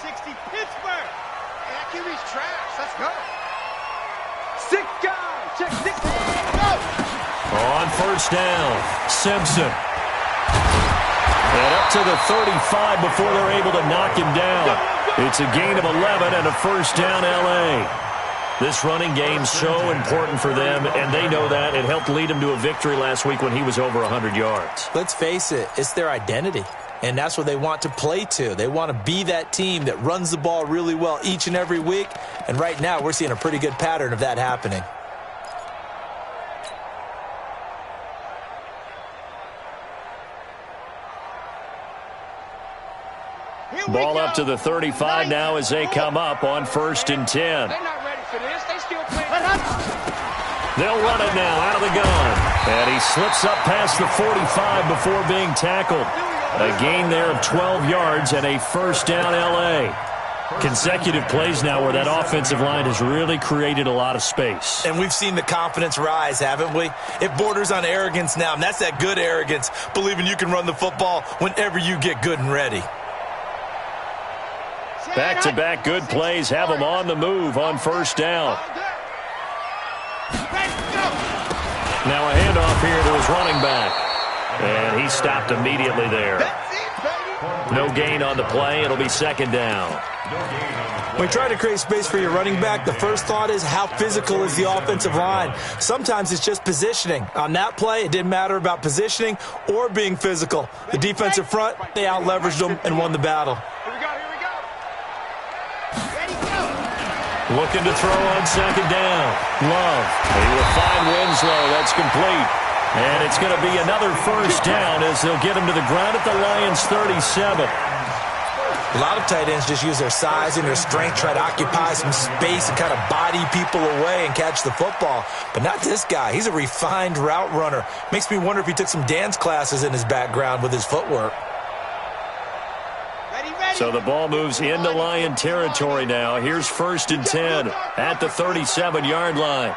60 Pittsburgh. And that QB's trash. Let's go. 6 guys. Check 6. Go. On first down, Simpson. And up to the 35 before they're able to knock him down. It's a gain of 11 and a first down, L.A. This running game's so important for them, and they know that. It helped lead them to a victory last week when he was over 100 yards. Let's face it, it's their identity, and that's what they want to play to. They want to be that team that runs the ball really well each and every week, and right now we're seeing a pretty good pattern of that happening. Ball up to the 35 now as they come up on 1st and 10. They're not ready for this. They still playing. They'll run it now out of the gun. And he slips up past the 45 before being tackled. A gain there of 12 yards and a first down, L.A. Consecutive plays now where that offensive line has really created a lot of space. And we've seen the confidence rise, haven't we? It borders on arrogance now, and that's that good arrogance, believing you can run the football whenever you get good and ready. Back-to-back good plays have them on the move on first down. Now a handoff here to his running back. And he stopped immediately there. No gain on the play. It'll be second down. When you try to create space for your running back, the first thought is how physical is the offensive line. Sometimes it's just positioning. On that play, it didn't matter about positioning or being physical. The defensive front, they out-leveraged them and won the battle. Looking to throw on second down. Love. He will find Winslow. That's complete. And it's going to be another first down as they'll get him to the ground at the Lions' 37. A lot of tight ends just use their size and their strength, try to occupy some space and kind of body people away and catch the football. But not this guy. He's a refined route runner. Makes me wonder if he took some dance classes in his background with his footwork. So the ball moves into Lion territory now. Here's 1st and 10 at the 37-yard line.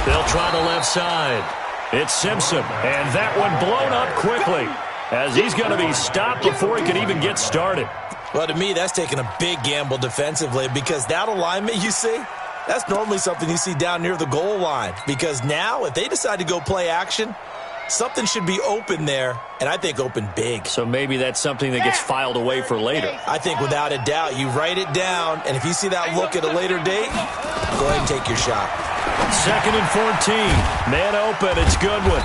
They'll try the left side. It's Simpson, and that one blown up quickly as he's going to be stopped before he can even get started. Well, to me, that's taking a big gamble defensively because that alignment you see, that's normally something you see down near the goal line because now if they decide to go play action, something should be open there, and I think open big. So maybe that's something that gets filed away for later. I think without a doubt, you write it down, and if you see that look at a later date, go ahead and take your shot. 2nd and 14. Man open. It's Goodwin.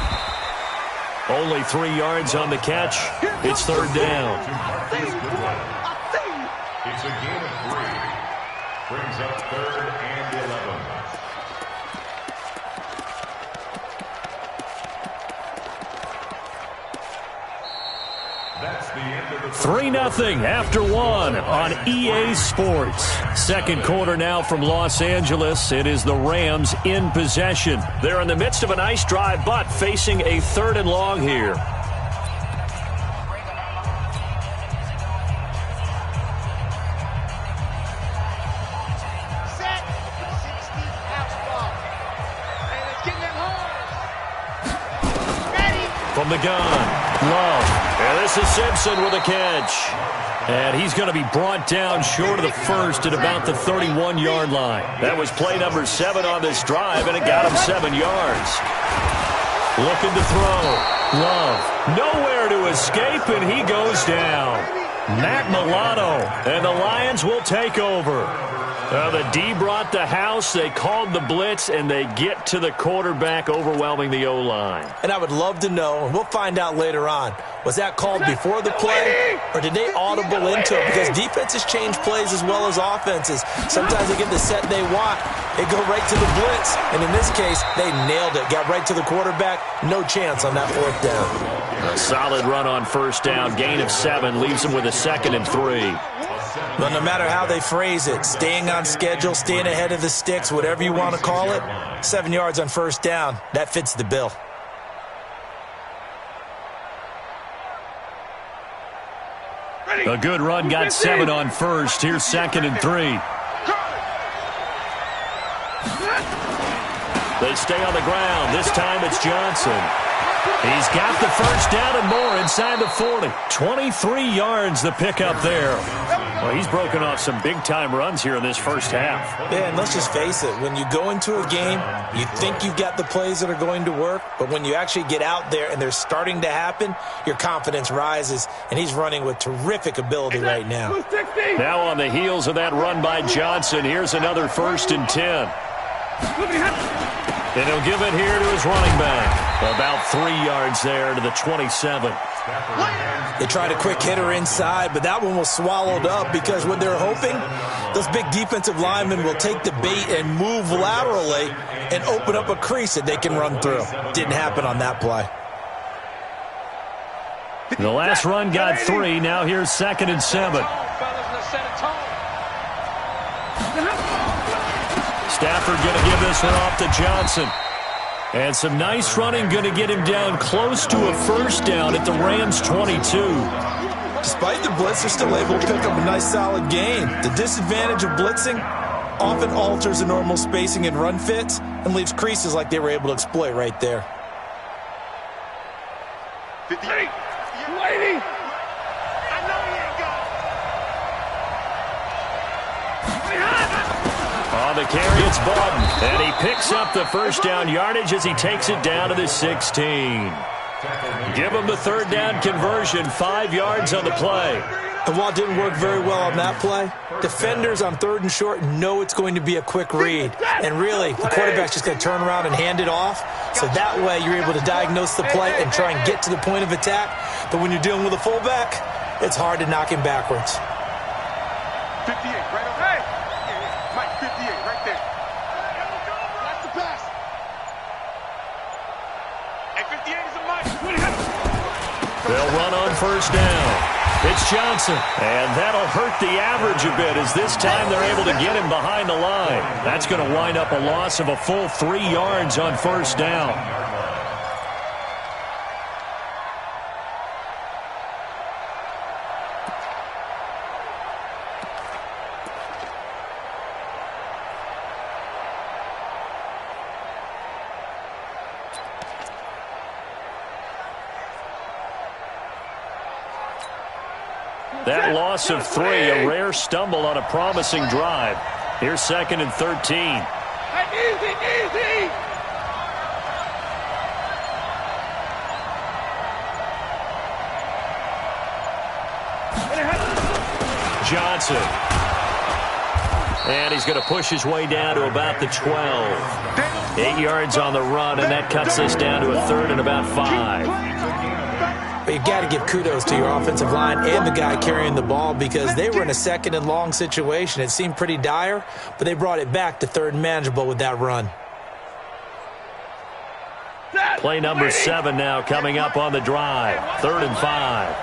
Only 3 yards on the catch. It's 3rd down. It's a gain of 3. Brings up 3rd and 11. 3-0 after 1 on EA Sports. Second quarter now from Los Angeles. It is the Rams in possession. They're in the midst of a nice drive, but facing a 3rd and long here. From the gun, Love. And this is Simpson with a catch. And he's going to be brought down short of the first at about the 31-yard line. That was play number 7 on this drive, and it got him 7 yards. Looking to throw. Love. Nowhere to escape, and he goes down. Matt Milano. And the Lions will take over. The D brought the house, they called the blitz, and they get to the quarterback, overwhelming the O-line. And I would love to know, and we'll find out later on, was that called before the play, or did they audible into it? Because defenses change plays as well as offenses. Sometimes they get the set they want. They go right to the blitz, and in this case, they nailed it. Got right to the quarterback, no chance on that 4th down. A solid run on first down, gain of 7, leaves them with a 2nd and 3. But no matter how they phrase it, staying on schedule, staying ahead of the sticks, whatever you want to call it, 7 yards on first down, that fits the bill. A good run, got 7 on first. Here's 2nd and 3. They stay on the ground. This time it's Johnson. He's got the first down and more inside the 40. 23 yards the pickup there. Well, he's broken off some big-time runs here in this first half. Yeah, and let's just face it. When you go into a game, you think you've got the plays that are going to work, but when you actually get out there and they're starting to happen, your confidence rises, and he's running with terrific ability right now. Now on the heels of that run by Johnson, here's another 1st and 10. And he'll give it here to his running back. About 3 yards there to the 27. They tried a quick hitter inside, but that one was swallowed up because what they're hoping, those big defensive linemen will take the bait and move laterally and open up a crease that they can run through. Didn't happen on that play. The last run got 3. Now here's 2nd and 7. Stafford going to give this one off to Johnson. And some nice running going to get him down close to a first down at the Rams' 22. Despite the blitz, they're still able to pick up a nice solid gain. The disadvantage of blitzing often alters the normal spacing and run fits and leaves creases like they were able to exploit right there. 58. Waiting. I know he ain't got On the carry, it's Bawden. And he picks up the first down yardage as he takes it down to the 16. Give him the 3rd down conversion, 5 yards on the play. And while it didn't work very well on that play, defenders on 3rd and short know it's going to be a quick read. And really, the quarterback's just going to turn around and hand it off. So that way you're able to diagnose the play and try and get to the point of attack. But when you're dealing with a fullback, it's hard to knock him backwards. 58, right over. Hey! Mike, 58, right there. That's the pass. Hey, 58 is a Mike. They'll run on 1st down. It's Johnson, and that'll hurt the average a bit as this time they're able to get him behind the line. That's going to wind up a loss of a full 3 yards on 1st down. That loss of 3, a rare stumble on a promising drive. Here's 2nd and 13. Easy. Johnson. And he's going to push his way down to about the 12. 8 yards on the run, and that cuts us down to a 3rd and about 5. But you've got to give kudos to your offensive line and the guy carrying the ball because they were in a 2nd and long situation. It seemed pretty dire, but they brought it back to 3rd and manageable with that run. Play number 7 now coming up on the drive. 3rd and 5.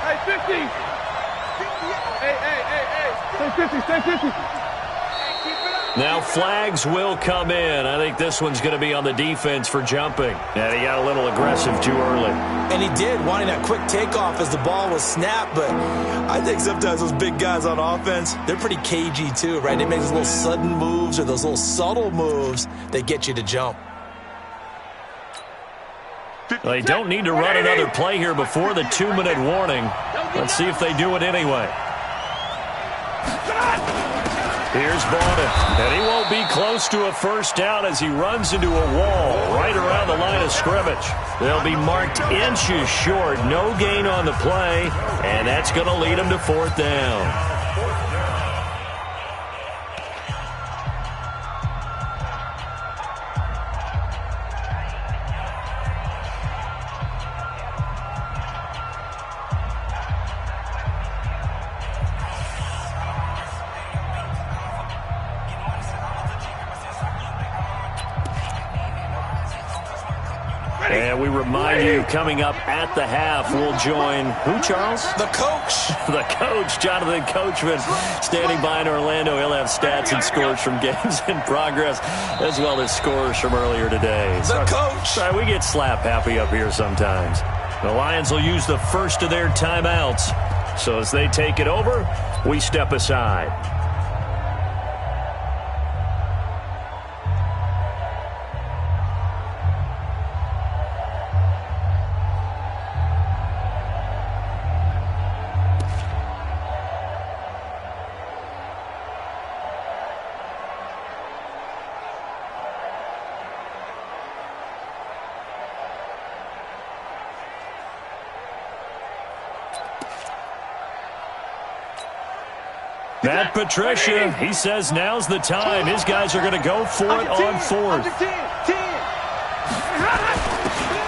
Hey, 50. Hey. Stay 50. Now flags will come in. I think this one's going to be on the defense for jumping. And he got a little aggressive too early. And he did, wanting that quick takeoff as the ball was snapped. But I think sometimes those big guys on offense, they're pretty cagey too, right? They make those little sudden moves or those little subtle moves that get you to jump. Well, they don't need to run another play here before the 2-minute warning. Let's see if they do it anyway. Here's Bawden, and he won't be close to a first down as he runs into a wall right around the line of scrimmage. They'll be marked inches short, no gain on the play, and that's going to lead them to 4th down. And we remind you, coming up at the half, we'll join who, Charles? The coach. The coach, Jonathan Coachman, standing by in Orlando. He'll have stats and scores from games in progress, as well as scores from earlier today. The coach. Sorry, we get slap happy up here sometimes. The Lions will use the first of their timeouts. So as they take it over, we step aside. Matt Patricia, he says now's the time. His guys are going to go for it on fourth.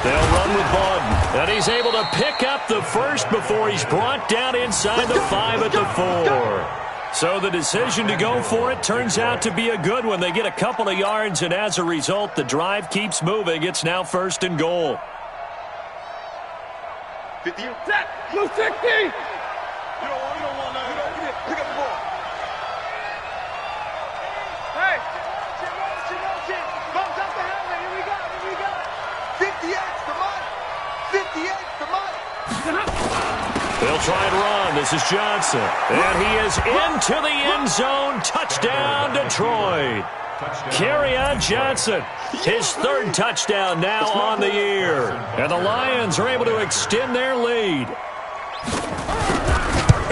They'll run with Bawden. And he's able to pick up the first before he's brought down inside the 5 at the 4. So the decision to go for it turns out to be a good one. They get a couple of yards, and as a result, the drive keeps moving. It's now 1st and goal. 50. Blue 60. You don't want none. Pick up the ball. Hey. Thumbs up the helmet. Here we go. 58 for Mike. 58 for Mike. They'll try and run. This is Johnson. And he is into the end zone. Touchdown, Detroit. Kerryon Johnson, his 3rd touchdown now on the year. And the Lions are able to extend their lead.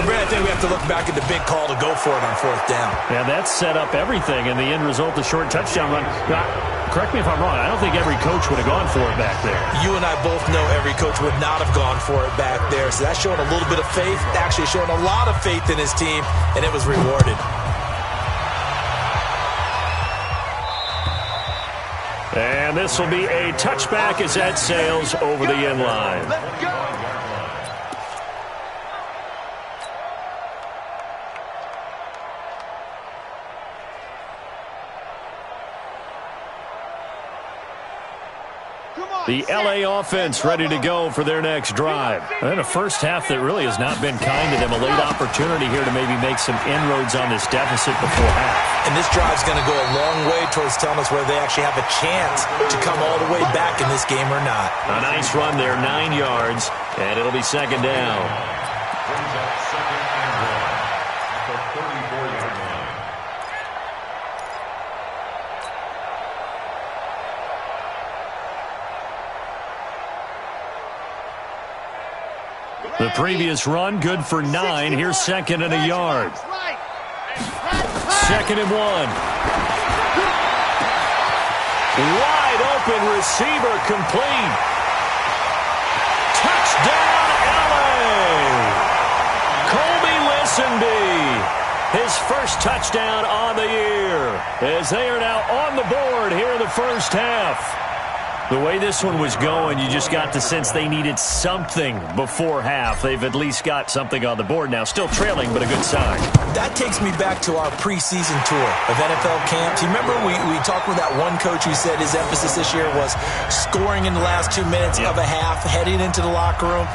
Brad, I think we have to look back at the big call to go for it on 4th down. Yeah, that set up everything, and the end result, the short touchdown run. Now, correct me if I'm wrong, I don't think every coach would have gone for it back there. You and I both know every coach would not have gone for it back there, so that's showing a little bit of faith, actually showing a lot of faith in his team, and it was rewarded. And this will be a touchback as that sails over the end line. Let's go. The LA offense ready to go for their next drive. And a first half that really has not been kind to them. A late opportunity here to maybe make some inroads on this deficit before half. And this drive's going to go a long way towards telling us whether they actually have a chance to come all the way back in this game or not. A nice run there, 9 yards, and it'll be 2nd down. Brings up 2nd and 1 at the 34-yard line. The previous run, good for 9. Here's 2nd and a yard. 2nd and 1. Wide open receiver complete. Touchdown, LA. Colby Lisenby. His first touchdown on the year. As they are now on the board here in the first half. The way this one was going, you just got the sense they needed something before half. They've at least got something on the board now. Still trailing, but a good sign. That takes me back to our preseason tour of NFL camps. You remember we talked with that one coach who said his emphasis this year was scoring in the last 2 minutes of a half, heading into the locker room.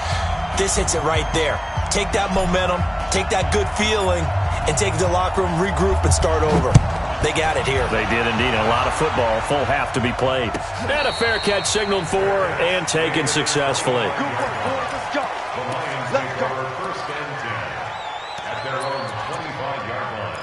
This hits it right there. Take that momentum, take that good feeling, and take it to the locker room, regroup, and start over. They got it here. They did indeed. A lot of football, full half to be played. And a fair catch signaled for and taken successfully. Good work, boys. Let's go. The Lions Let's go. are 1st and 10 at their own 25-yard line.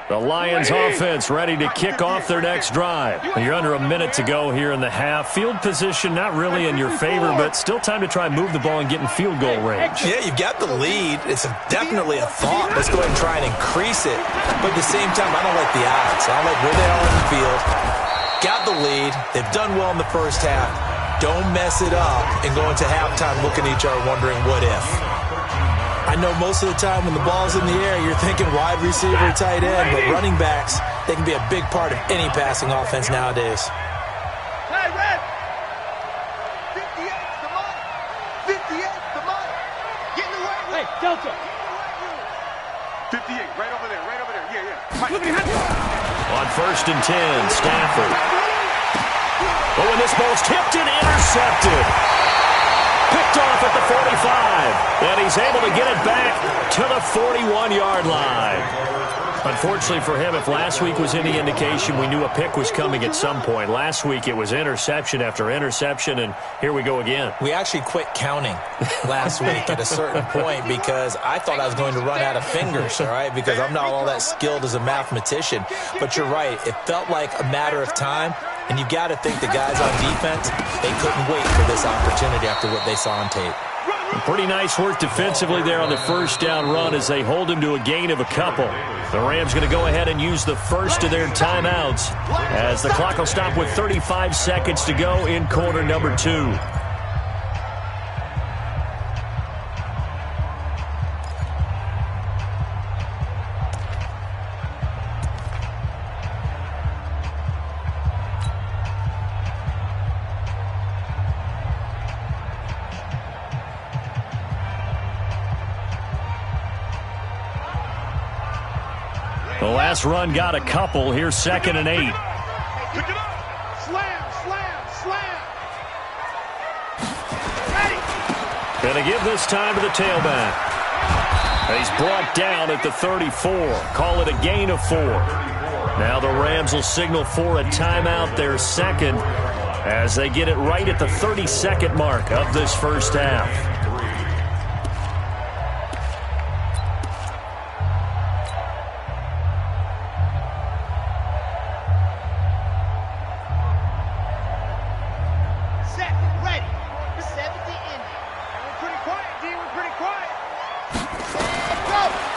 The Lions offense ready to kick off their next drive. You're under a minute to go here in the half. Field position not really in your favor, but still time to try and move the ball and get in field goal range. Yeah, you've got the lead. It's definitely a thought. Let's go ahead and try and increase it. But at the same time, I don't like the odds. I don't like where they are on the field. Got the lead. They've done well in the first half. Don't mess it up and go into halftime looking at each other wondering what if. I know most of the time when the ball's in the air, you're thinking wide receiver, tight end, but running backs, they can be a big part of any passing offense nowadays. Hey, Red! 58 to Mike! 58 to Mike! Get in the way, Red! Hey, Delta! 58, right over there, yeah. Mike. Look at him. On 1st and 10, Stafford. Oh, and this ball's tipped and intercepted. Picked off at the 45, and he's able to get it back to the 41-yard line. Unfortunately for him, if last week was any indication, we knew a pick was coming at some point. Last week it was interception after interception, and here we go again. We actually quit counting last week at a certain point because I thought I was going to run out of fingers, all right, because I'm not all that skilled as a mathematician. But you're right. It felt like a matter of time, and you got to think the guys on defense, they couldn't wait for this opportunity after what they saw on tape. Run, Pretty nice work defensively there on the first down run as they hold him to a gain of a couple. The Rams going to go ahead and use the first of their timeouts as the clock will stop with 35 seconds to go in quarter number 2. The last run got a couple. Here's 2nd and 8. Pick it up. Slam, slam, slam. Ready. Going to give this time to the tailback. He's brought down at the 34. Call it a gain of 4. Now the Rams will signal for a timeout, their second, as they get it right at the 30-second mark of this first half.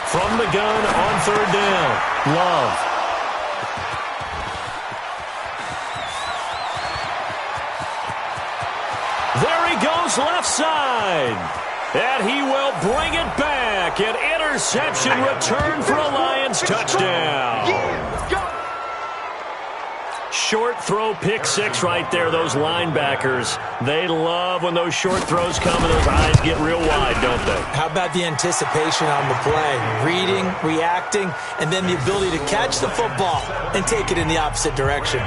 From the gun on 3rd down, Love. There he goes left side. And he will bring it back. An interception return for a Lions touchdown. Let's go. Short throw, pick 6 right there. Those linebackers, they love when those short throws come and those eyes get real wide, don't they? How about the anticipation on the play? Reading, reacting, and then the ability to catch the football and take it in the opposite direction.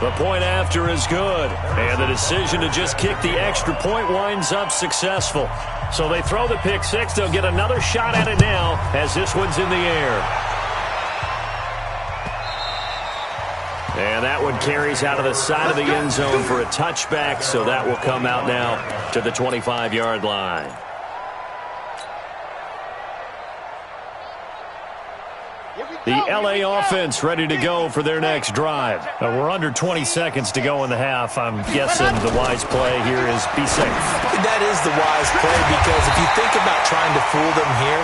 The point after is good, and the decision to just kick the extra point winds up successful. So they throw the pick 6. They'll get another shot at it now as this one's in the air. And that one carries out of the side of the end zone for a touchback, so that will come out now to the 25-yard line. The LA offense ready to go for their next drive. We're under 20 seconds to go in the half. I'm guessing the wise play here is be safe. That is the wise play, because if you think about trying to fool them here,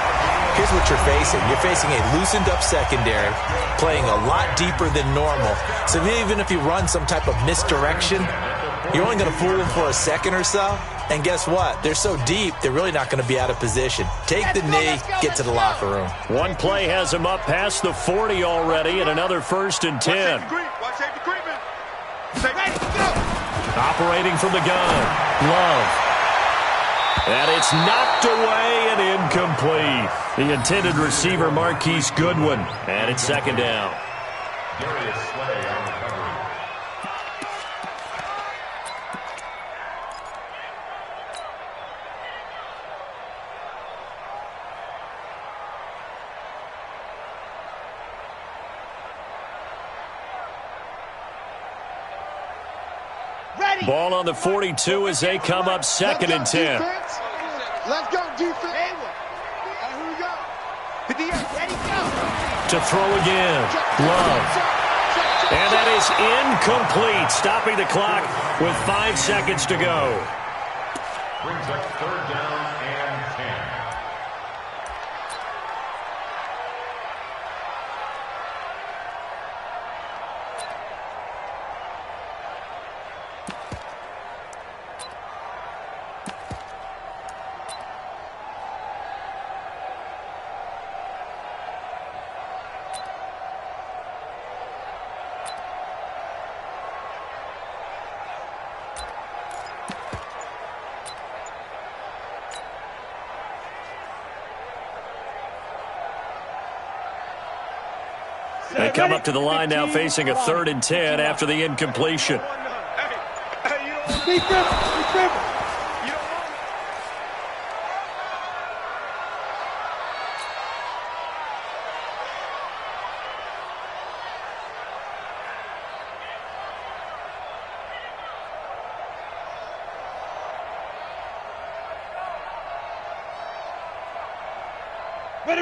here's what you're facing. You're facing a loosened-up secondary, playing a lot deeper than normal. So even if you run some type of misdirection, you're only going to fool them for a second or so. And guess what? They're so deep, they're really not going to be out of position. Take the knee, get to the locker room. One play has him up past the 40 already, and another 1st and 10. Operating from the gun, Love. And it's knocked away and incomplete. The intended receiver, Marquise Goodwin. And it's 2nd down. Ball on the 42 as they come up 2nd and 10. Let's go, defense. Here we go. Ready, go. To throw again, Love. And that is incomplete, stopping the clock with 5 seconds to go. Brings up 3rd down and 10. They come up to the line now facing a 3rd and 10 after the incompletion.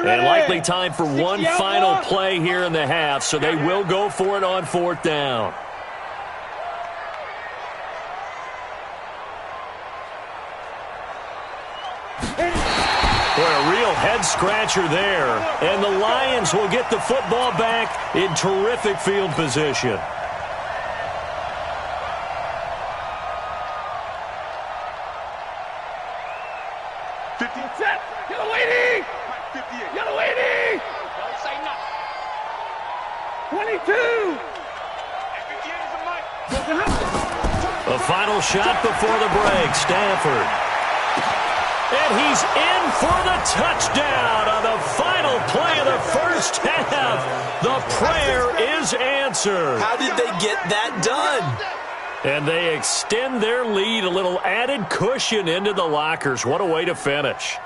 And likely time for one final play here in the half, so they will go for it on 4th down. Boy, a real head-scratcher there. And the Lions will get the football back in terrific field position. Yellow 80! Yellow 80! 22! The final shot before the break, Stanford. And he's in for the touchdown on the final play of the first half. The prayer is answered. How did they get that done? And they extend their lead, a little added cushion into the lockers. What a way to finish.